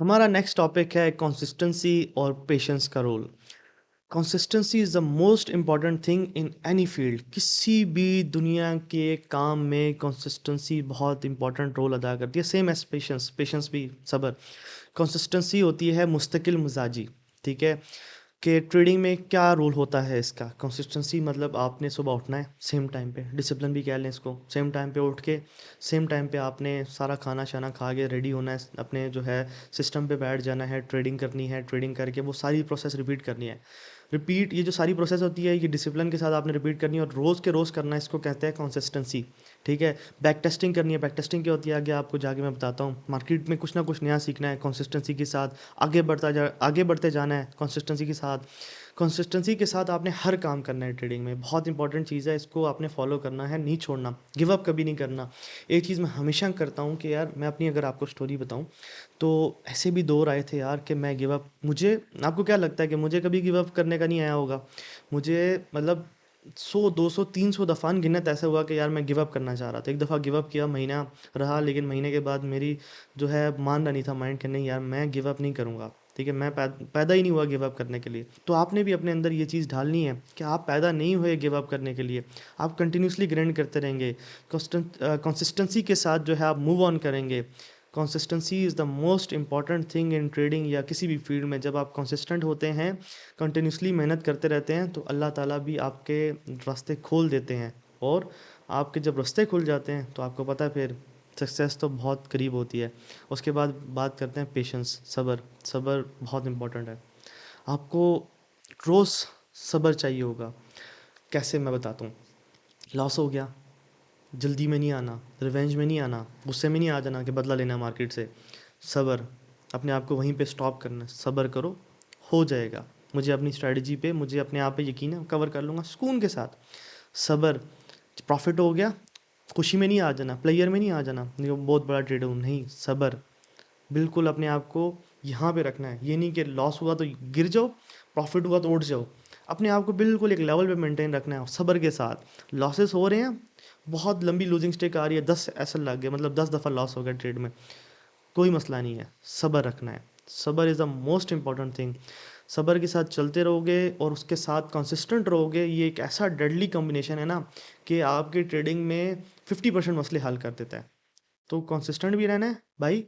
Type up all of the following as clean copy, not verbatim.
हमारा next topic है consistency और पेशेंस का role. Consistency is the most important thing in any field. किसी भी दुनिया के काम में कंसिस्टेंसी बहुत इंपॉर्टेंट रोल अदा करती है, सेम एज पेशेंस। पेशेंस भी सब्र। कंसिस्टेंसी होती है मुस्तकिल मिजाजी। ठीक है कि ट्रेडिंग में क्या रोल होता है इसका। कंसिस्टेंसी मतलब आपने सुबह उठना है सेम टाइम पे, डिसिप्लिन भी कह लें इसको। सेम टाइम पे उठ के सेम टाइम पे आपने सारा खाना शाना खा के रेडी होना है, अपने जो है सिस्टम पे बैठ जाना है, ट्रेडिंग करनी है, ट्रेडिंग करके वो सारी प्रोसेस रिपीट करनी है। रिपीट ये जो सारी प्रोसेस होती है ये डिसिप्लिन के साथ आपने रिपीट करनी है और रोज़ के रोज़ करना है, इसको कहते हैं कंसिस्टेंसी। ठीक है। बैक टेस्टिंग करनी है। बैक टेस्टिंग क्या होती है आगे आपको जाके मैं बताता हूँ। मार्केट में कुछ ना कुछ नया सीखना है, कंसिस्टेंसी के साथ आगे बढ़ते जाना है कंसिस्टेंसी के साथ। कंसिस्टेंसी के साथ आपने हर काम करना है ट्रेडिंग में, बहुत इंपॉर्टेंट चीज़ है, इसको आपने फॉलो करना है, नहीं छोड़ना, गिव अप कभी नहीं करना। एक चीज़ मैं हमेशा करता हूँ कि यार मैं अपनी अगर आपको स्टोरी बताऊँ तो ऐसे भी दौर आए थे यार कि मैं गिव अप, मुझे आपको क्या लगता है कि मुझे कभी गिव अप करने का नहीं आया होगा। मुझे मतलब 100 200 300 दफ़ा गिनत ऐसा हुआ कि यार मैं गिव अप करना चाह रहा था। एक दफ़ा गिव अप किया, महीना रहा, लेकिन महीने के बाद मेरी जो है मान रहा नहीं था माइंड कि नहीं यार मैं गिव अप नहीं करूँगा। ठीक है, मैं पैदा ही नहीं हुआ गिव अप करने के लिए। तो आपने भी अपने अंदर ये चीज़ ढालनी है कि आप पैदा नहीं हुए गिव अप करने के लिए। आप कंटिन्यूसली ग्राइंड करते रहेंगे, कंसिस्टेंसी के साथ जो है आप मूव ऑन करेंगे। Consistency is the most important thing in trading या किसी भी फील्ड में। जब आप कंसिस्टेंट होते हैं, कंटिन्यूसली मेहनत करते रहते हैं, तो अल्लाह ताला भी आपके रास्ते खोल देते हैं। और आपके जब रास्ते खुल जाते हैं तो आपको पता है फिर सक्सेस तो बहुत करीब होती है। उसके बाद बात करते हैं पेशेंस, सब्र। सब्र बहुत इंपॉर्टेंट है। आपको रोज़ सब्र चाहिए होगा। कैसे मैं बताता हूँ। लॉस हो गया, जल्दी में नहीं आना, रिवेंज में नहीं आना, गुस्से में नहीं आ जाना कि बदला लेना है मार्केट से। सब्र, अपने आप को वहीं पे स्टॉप करना है, सब्र करो, हो जाएगा। मुझे अपनी स्ट्रैटेजी पे, मुझे अपने आप पे यकीन है, कवर कर लूँगा सुकून के साथ। सब्र, प्रॉफिट हो गया, खुशी में नहीं आ जाना, प्लेयर में नहीं आ जाना, नहीं वो बहुत बड़ा ट्रेडर हूँ, नहीं, सब्र। बिल्कुल अपने आप को यहाँ पे रखना है। ये नहीं कि लॉस हुआ तो गिर जाओ, प्रॉफिट हुआ तो उठ जाओ। अपने आप को बिल्कुल एक लेवल पे मेंटेन रखना है सब्र के साथ। लॉसेस हो रहे हैं, बहुत लंबी लूजिंग स्ट्रिक आ रही है, 10 ऐसा लग गया, मतलब 10 दफ़ा लॉस हो गया ट्रेड में, कोई मसला नहीं है, सब्र रखना है। सब्र is the most important thing. सब्र के साथ चलते रहोगे और उसके साथ कंसिस्टेंट रहोगे, ये एक ऐसा डेडली कॉम्बिनेशन है ना कि आपके ट्रेडिंग में 50% मसले हल कर देता है। तो कंसिस्टेंट भी रहना है भाई,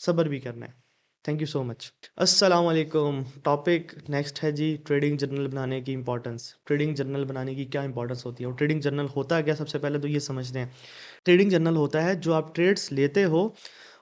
सब्र भी करना है। Thank you so much. अस्सलाम वालेकुम। टॉपिक नेक्स्ट है जी, ट्रेडिंग जर्नल बनाने की इंपॉर्टेंस। ट्रेडिंग जर्नल बनाने की क्या इंपॉर्टेंस होती है और ट्रेडिंग जर्नल होता है क्या, सबसे पहले तो ये समझते हैं। ट्रेडिंग जर्नल होता है जो आप ट्रेड्स लेते हो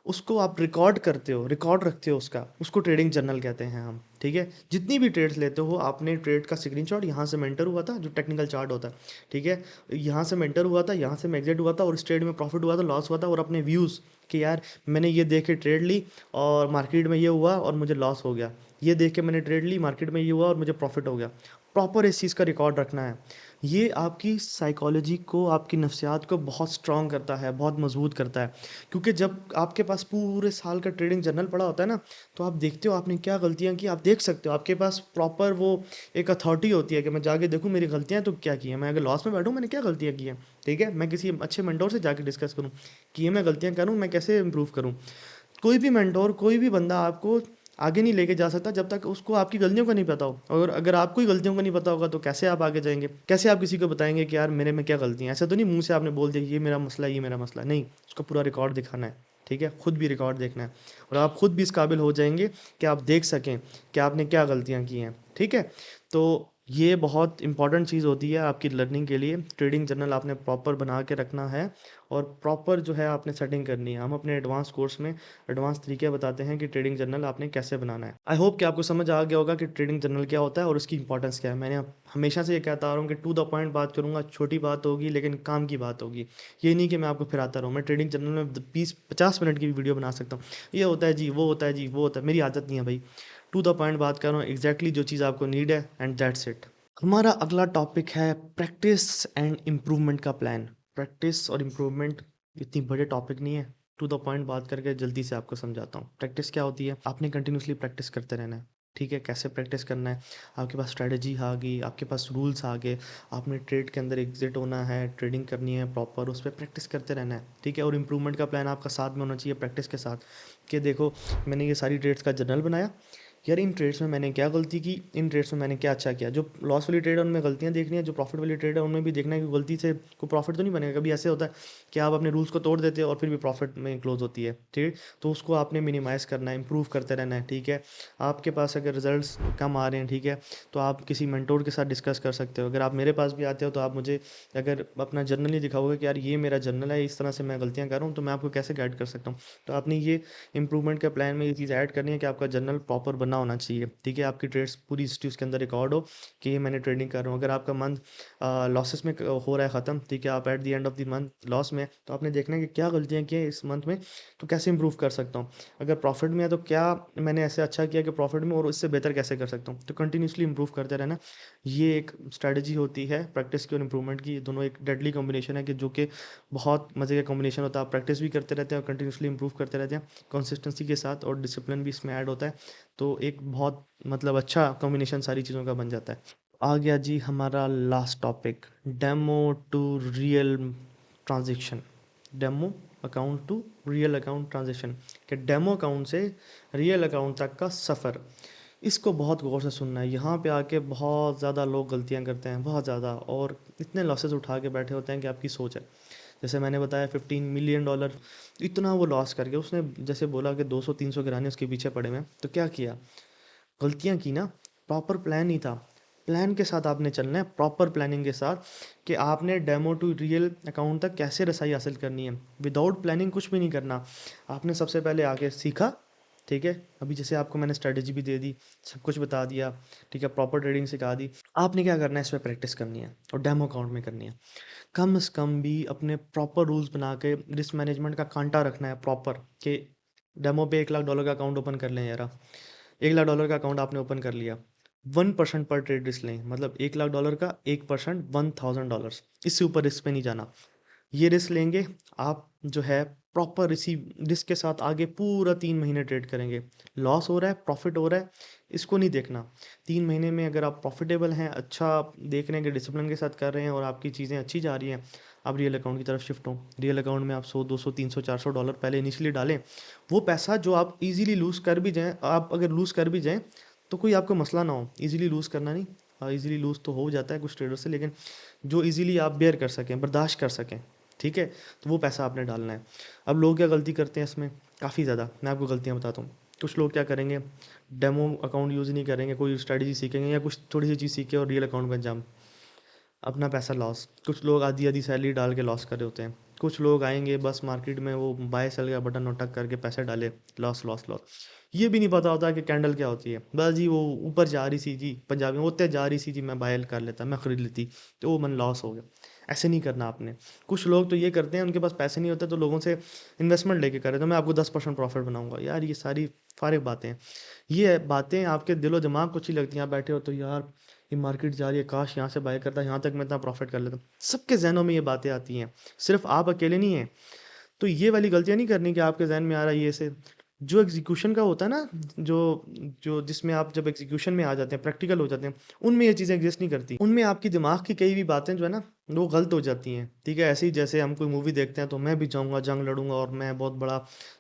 उसको आप रिकॉर्ड करते हो, रिकॉर्ड रखते हो उसका, उसको ट्रेडिंग जर्नल कहते हैं हम। ठीक है। जितनी भी ट्रेड्स लेते हो आपने ट्रेड का स्क्रीनशॉट, यहाँ से मेंटर हुआ था जो टेक्निकल चार्ट होता है, ठीक है, यहाँ से मेंटर हुआ था, यहाँ से मैं एग्जिट हुआ था और इस ट्रेड में प्रॉफिट हुआ था, लॉस हुआ था, और अपने व्यूज़ कि यार मैंने ये देख के ट्रेड ली और मार्केट में ये हुआ और मुझे लॉस हो गया, ये देख के मैंने ट्रेड ली, मार्केट में ये हुआ और मुझे प्रॉफिट हो गया। प्रॉपर इस चीज़ का रिकॉर्ड रखना है। ये आपकी साइकोलॉजी को, आपकी नफ्सियात को बहुत स्ट्रॉन्ग करता है, बहुत मजबूत करता है। क्योंकि जब आपके पास पूरे साल का ट्रेडिंग जर्नल पड़ा होता है ना, तो आप देखते हो आपने क्या गलतियाँ की, आप देख सकते हो, आपके पास प्रॉपर वो एक अथॉरिटी होती है कि मैं जाके देखूँ मेरी गलतियाँ तो क्या की हैं, मैं अगर लॉस में बैठूँ मैंने क्या गलतियाँ की हैं। ठीक है, मैं किसी अच्छे मेंटोर से जाके डिस्कस करूँ कि ये मैं गलतियाँ करूँ, मैं कैसे इंप्रूव करूँ। कोई भी मेंटोर, कोई भी बंदा आपको आगे नहीं लेके जा सकता जब तक उसको आपकी गलतियों का नहीं पता हो। और अगर आपको ही गलतियों का नहीं पता होगा तो कैसे आप आगे जाएंगे, कैसे आप किसी को बताएंगे कि यार मेरे में क्या गलतियाँ। ऐसा तो नहीं मुंह से आपने बोल दिया ये मेरा मसला है, ये मेरा मसला है, नहीं, उसका पूरा रिकॉर्ड दिखाना है। ठीक है, खुद भी रिकॉर्ड देखना है और आप खुद भी इस काबिल हो जाएंगे कि आप देख सकें कि आपने क्या गलतियाँ की हैं। ठीक है। तो ये बहुत इंपॉर्टेंट चीज़ होती है आपकी लर्निंग के लिए। ट्रेडिंग जर्नल आपने प्रॉपर बना के रखना है और प्रॉपर जो है आपने सेटिंग करनी है। हम अपने एडवांस कोर्स में एडवांस तरीके बताते हैं कि ट्रेडिंग जर्नल आपने कैसे बनाना है। आई होप कि आपको समझ आ गया होगा कि ट्रेडिंग जर्नल क्या होता है और उसकी इंपॉर्टेंस क्या है। मैंने हमेशा से ये कहता आ रहा हूँ कि टू द पॉइंट बात करूँगा, छोटी बात होगी लेकिन काम की बात होगी। ये नहीं कि मैं आपको फिराता रहूँ। मैं ट्रेडिंग जर्नल में 20 50 मिनट की भी वीडियो बना सकता हूँ, ये होता है जी, वो होता है जी, वो होता है, मेरी आदत नहीं है भाई। टू द पॉइंट बात कर रहा हूँ, एग्जैक्टली जो चीज़ आपको नीड है, एंड दैट्स इट। हमारा अगला टॉपिक है प्रैक्टिस एंड इम्प्रूवमेंट का प्लान। प्रैक्टिस और इम्प्रूवमेंट इतनी बड़े टॉपिक नहीं है, टू द पॉइंट बात करके जल्दी से आपको समझाता हूँ। प्रैक्टिस क्या होती है, आपने कंटिन्यूसली प्रैक्टिस करते रहना है। ठीक है, कैसे प्रैक्टिस करना है, आपके पास स्ट्रैटेजी आ गई, आपके पास रूल्स आ गए, आपने ट्रेड के अंदर एग्जिट होना है, ट्रेडिंग करनी है प्रॉपर, उस पर प्रैक्टिस करते रहना है। ठीक है, और इम्प्रूवमेंट का प्लान आपका साथ में होना चाहिए प्रैक्टिस के साथ। कि देखो मैंने ये सारी ट्रेड्स का जर्नल बनाया, यार इन ट्रेड्स में मैंने क्या गलती की, इन ट्रेड्स में मैंने क्या अच्छा किया। जो लॉस वाली ट्रेड है उनमें गलतियां देखनी है, जो प्रॉफिट वाली ट्रेड है उनमें भी देखना है कि गलती से कोई प्रॉफिट तो नहीं बनेगा। कभी ऐसे होता है कि आप अपने रूल्स को तोड़ देते हो और फिर भी प्रॉफिट में क्लोज होती है, ठीक है। तो उसको आपने मिनिमाइज करना है, इंप्रूव करते रहना है, ठीक है। आपके पास अगर रिजल्ट्स कम आ रहे हैं, ठीक है, तो आप किसी मेंटोर के साथ डिस्कस कर सकते हो। अगर आप मेरे पास भी आते हो तो आप मुझे अगर अपना जर्नल ही दिखाओगे कि यार ये मेरा जर्नल है, इस तरह से मैं गलतियां कर रहा हूँ, तो मैं आपको कैसे गाइड कर सकता हूँ। तो आपने ये इंप्रूवमेंट के प्लान में ये चीज़ ऐड करनी है कि आपका जर्नल प्रॉपर बना होना चाहिए, ठीक है। आपकी ट्रेड्स पूरी हिस्ट्री उसके अंदर रिकॉर्ड हो कि ये मैंने ट्रेडिंग कर रहा हूँ। अगर आपका मंथ लॉसेस में हो रहा है ख़त्म, ठीक है, आप at the end of the month loss में, तो आपने देखना है कि क्या गलतियाँ की हैं इस मंथ में, तो कैसे इंप्रूव कर सकता हूँ। अगर प्रॉफिट में है तो क्या मैंने ऐसे अच्छा किया कि प्रॉफिट में, और इससे बेहतर कैसे कर सकता हूँ। तो कंटिन्यूसली इंप्रूव करते रहना, ये एक स्ट्रैटेजी होती है प्रैक्टिस की और इंप्रूवमेंट की। ये दोनों एक डेडली कॉम्बिनेशन है कि जो कि बहुत मज़े का कॉम्बिनेशन होता है। आप प्रैक्टिस भी करते रहते हैं और कंटिन्यूसली इंप्रूव करते रहते हैं कंसिस्टेंसी के साथ, और डिसिप्लिन भी इसमें ऐड होता है। तो एक बहुत मतलब अच्छा कॉम्बिनेशन सारी चीज़ों का बन जाता है। आ गया जी हमारा last topic, demo to real transaction. Demo account to real account transaction, कि डेमो अकाउंट से रियल अकाउंट तक का सफ़र। इसको बहुत गौर से सुनना है। यहाँ पे आके बहुत ज़्यादा लोग गलतियाँ करते हैं, बहुत ज़्यादा, और इतने लॉसेस उठा के बैठे होते हैं कि आपकी सोच है। जैसे मैंने बताया $15 मिलियन, इतना वो लॉस करके उसने जैसे बोला कि 200-300 गिराने उसके पीछे पड़े हुए हैं, तो क्या किया, गलतियाँ की ना। प्रॉपर प्लान नहीं था। प्लान के साथ आपने चलना है, प्रॉपर प्लानिंग के साथ, कि आपने डेमो टू रियल अकाउंट तक कैसे रसाई हासिल करनी है। विदाउट प्लानिंग कुछ भी नहीं करना। आपने सबसे पहले आके सीखा, ठीक है। अभी जैसे आपको मैंने स्ट्रेटेजी भी दे दी, सब कुछ बता दिया, ठीक है, प्रॉपर ट्रेडिंग सिखा दी। आपने क्या करना है, इस पर प्रैक्टिस करनी है और डेमो अकाउंट में करनी है। कम से कम भी अपने प्रॉपर रूल्स बना के रिस्क मैनेजमेंट का कांटा रखना है प्रॉपर, कि डेमो पे $1 लाख का अकाउंट ओपन कर लें यार। $1 लाख का अकाउंट आपने ओपन कर लिया, 1% पर ट्रेड रिस्क लें, मतलब $1 लाख का 1%, $1000। इससे ऊपर रिस्क पे नहीं जाना। ये रिस्क लेंगे आप, जो है प्रॉपर इसी रिस्क के साथ आगे पूरा 3 महीने ट्रेड करेंगे। लॉस हो रहा है, प्रॉफिट हो रहा है, इसको नहीं देखना। 3 महीने में अगर आप प्रॉफिटेबल हैं, अच्छा आप देख रहे हैं कि डिसिप्लिन के साथ कर रहे हैं और आपकी चीज़ें अच्छी जा रही हैं, आप रियल अकाउंट की तरफ शिफ्ट हो। रियल अकाउंट में आप 100, 200, 300, $400 पहले इनिशियली डालें। वो पैसा जो आप इजीली लूज़ कर भी जाएं, आप अगर लूज़ कर भी जाएं तो कोई आपको मसला ना हो। इजीली लूज़ करना नहीं, हाँ इजीली लूज़ तो हो जाता है कुछ ट्रेडर से, लेकिन जो इजीली आप बेयर कर सकें, बर्दाश्त कर सकें, ठीक है, तो वो पैसा आपने डालना है। अब लोग क्या गलती करते हैं इसमें, काफ़ी ज़्यादा, मैं आपको गलतियाँ बताता हूँ। कुछ लोग क्या करेंगे, डेमो अकाउंट यूज़ नहीं करेंगे, कोई स्ट्रेटजी सीखेंगे या कुछ थोड़ी सी चीज़ सीखे और रियल अकाउंट में जाम, अपना पैसा लॉस। कुछ लोग आधी आधी सैलरी डाल के लॉस कर रहे होते हैं। कुछ लोग आएंगे बस मार्केट में, वो बाय सेल का बटन अटक करके पैसे डाले, लॉस लॉस लॉस। ये भी नहीं पता होता कि कैंडल क्या होती है, बस जी वो ऊपर जा रही सी जी, पंजाबी में होते जा रही सी जी, मैं बाय कर लेता, मैं खरीद लेती, तो वो मन लॉस हो गया। ऐसे नहीं करना आपने। कुछ लोग तो ये करते हैं, उनके पास पैसे नहीं होते तो लोगों से इन्वेस्टमेंट लेके करे, तो मैं आपको 10% प्रॉफिट बनाऊंगा। यार ये सारी फारिग बातें हैं। ये बातें आपके दिलो दिमाग को अच्छी लगती हैं, आप बैठे हो तो यार ये मार्केट जा रही है, काश यहाँ से बाय करता, यहाँ तक मैं इतना प्रॉफिट कर लेता। सबके जहनों में ये बातें आती हैं, सिर्फ आप अकेले नहीं हैं। तो ये वाली गलतियाँ नहीं करनी कि आपके जहन में आ रहा है ये से। जो एग्जीक्यूशन का होता है ना, जो जो जिसमें आप जब एग्जीक्यूशन में आ जाते हैं, प्रैक्टिकल हो जाते हैं, उनमें ये चीज़ें एग्जिस्ट नहीं करती। उनमें आपकी दिमाग की कई भी बातें जो है ना, वो गलत हो जाती हैं, ठीक है। ऐसे ही जैसे हम कोई मूवी देखते हैं तो मैं भी जाऊँगा जंग लड़ूंगा और मैं बहुत बड़ा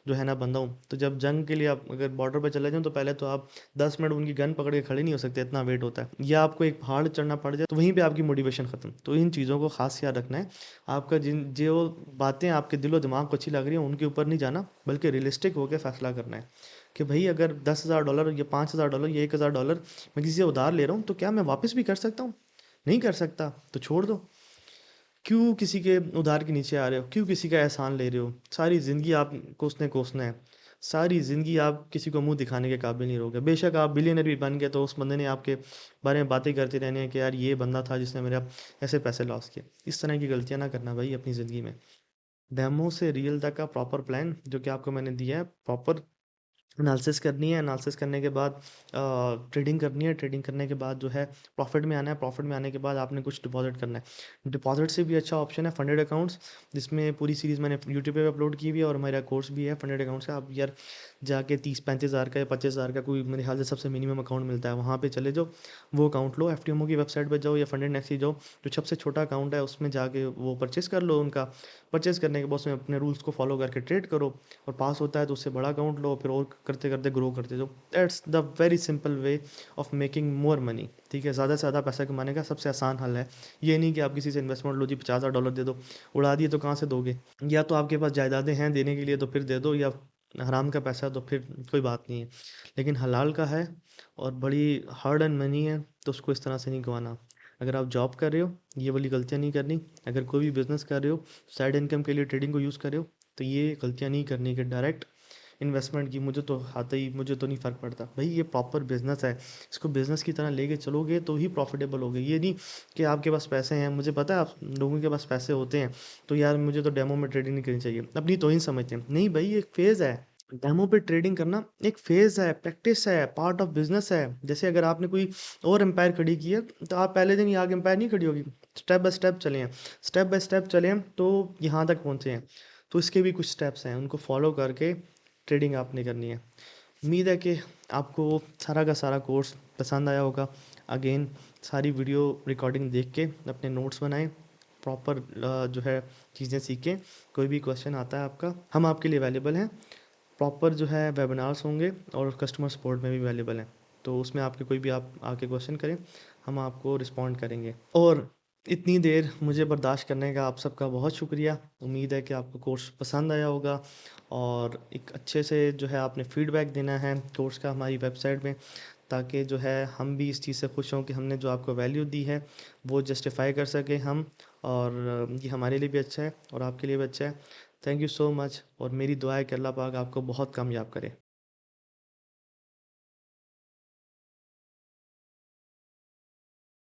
जो है ना बंदा हूँ, तो जब जंग के लिए आप अगर बॉर्डर पर चले जाओ तो पहले तो आप 10 मिनट उनकी गन पकड़ के खड़े नहीं हो सकते, इतना वेट होता है। या आपको एक पहाड़ चढ़ना पड़ जाए तो वहीं पे आपकी मोटिवेशन खत्म। तो इन चीज़ों को खास याद रखना है। आपका जिन जो बातें आपके दिलो दिमाग को अच्छी लग रही हैं उनके ऊपर नहीं जाना, बल्कि रियलिस्टिक होकर फैसला करना है कि भाई अगर $10,000 या $5,000 या $1,000 मैं किसी से उधार ले रहा हूँ, तो क्या मैं वापस भी कर सकता हूँ। नहीं कर सकता तो छोड़ दो। क्यों किसी के उधार के नीचे आ रहे हो, क्यों किसी का एहसान ले रहे हो। सारी ज़िंदगी आप कोसने कोसना है, सारी ज़िंदगी आप किसी को मुंह दिखाने के काबिल नहीं रहोगे। बेशक आप बिलियनर भी बन गए तो उस बंदे ने आपके बारे में बातें करते रहने हैं कि यार ये बंदा था जिसने मेरा ऐसे पैसे लॉस किए। इस तरह की गलतियां ना करना भाई अपनी ज़िंदगी में। डेमो से रियल तक का प्रॉपर प्लान जो कि आपको मैंने दिया है, प्रॉपर एनालिसिस करनी है, एनालिसिस करने के बाद ट्रेडिंग करनी है, ट्रेडिंग करने के बाद जो है प्रॉफिट में आना है, प्रॉफिट में आने के बाद आपने कुछ डिपॉजिट करना है। डिपॉजिट से भी अच्छा ऑप्शन है फंडेड अकाउंट्स, जिसमें पूरी सीरीज़ मैंने यूट्यूब पे अपलोड की हुई है और मेरा कोर्स भी है फंडेड अकाउंट्स का। आप यार जाके 30-35 हज़ार का या 25 हज़ार का कोई मेरे ख्याल से सबसे मिनिमम अकाउंट मिलता है, वहाँ पे चले जाओ, वो अकाउंट लो, एफ की वेबसाइट पर जाओ या फंडेड नेक्स्ट जाओ, जो सबसे छोटा अकाउंट है उसमें जाके वो परचेस कर लो उनका। परचेस करने के बाद उसमें अपने रूल्स को फॉलो करके ट्रेड करो, और पास होता है तो उससे बड़ा अकाउंट लो, फिर और करते करते ग्रो करते जाओ। That's the very simple way of making more money. ठीक है, ज़्यादा से ज़्यादा पैसा कमाने का सबसे आसान हल है। ये नहीं कि आप किसी से इन्वेस्टमेंट लो जी, 50,000 डॉलर दे दो, उड़ा दिए तो कहाँ से दोगे? या तो आपके पास जायदादें हैं देने के लिए तो फिर दे दो, या हराम का पैसा तो फिर कोई बात नहीं है। लेकिन हलाल का है और बड़ी हार्ड एंड मनी है, तो उसको इस तरह से नहीं गंवाना। अगर आप जॉब कर रहे हो, ये वाली गलतियाँ नहीं करनी। अगर कोई भी बिजनेस कर रहे हो, साइड इनकम के लिए ट्रेडिंग को यूज़ कर रहे हो, तो ये गलतियाँ नहीं करनी कि डायरेक्ट इन्वेस्टमेंट की मुझे तो आता ही, मुझे तो नहीं फ़र्क पड़ता। भाई ये प्रॉपर बिजनेस है, इसको बिजनेस की तरह लेके चलोगे तो ही प्रॉफिटेबल होगे। ये नहीं कि आपके पास पैसे हैं, मुझे पता है आप लोगों के पास पैसे होते हैं, तो यार मुझे तो डेमो में ट्रेडिंग नहीं करनी चाहिए, अपनी तो ही समझते हैं। नहीं भाई, ये एक फेज़ है। डेमो पे ट्रेडिंग करना एक फेज़ है, प्रैक्टिस है, पार्ट ऑफ बिजनेस है। जैसे अगर आपने कोई और एम्पायर खड़ी की है, तो आप पहले दिन ही आगे एम्पायर नहीं खड़ी होगी। स्टेप बाय स्टेप चले हैं, स्टेप बाय स्टेप चले हैं, तो यहाँ तक पहुँचे हैं। तो इसके भी कुछ स्टेप्स हैं, उनको फॉलो करके ट्रेडिंग आपने करनी है। उम्मीद है कि आपको सारा का सारा कोर्स पसंद आया होगा। अगेन सारी वीडियो रिकॉर्डिंग देख के अपने नोट्स बनाएं, प्रॉपर जो है चीज़ें सीखें। कोई भी क्वेश्चन आता है आपका, हम आपके लिए अवेलेबल हैं। प्रॉपर जो है वेबिनार्स होंगे और कस्टमर सपोर्ट में भी अवेलेबल हैं, तो उसमें आपके कोई भी आप आके क्वेश्चन करें, हम आपको रिस्पॉन्ड करेंगे। और इतनी देर मुझे बर्दाश्त करने का आप सबका बहुत शुक्रिया। उम्मीद है कि आपको कोर्स पसंद आया होगा, और एक अच्छे से जो है आपने फीडबैक देना है कोर्स का हमारी वेबसाइट में, ताकि जो है हम भी इस चीज़ से खुश हों कि हमने जो आपको वैल्यू दी है वो जस्टिफाई कर सकें हम। और ये हमारे लिए भी अच्छा है और आपके लिए भी अच्छा है। थैंक यू सो मच, और मेरी दुआ है कि अल्लाह पाक आपको बहुत कामयाब करे।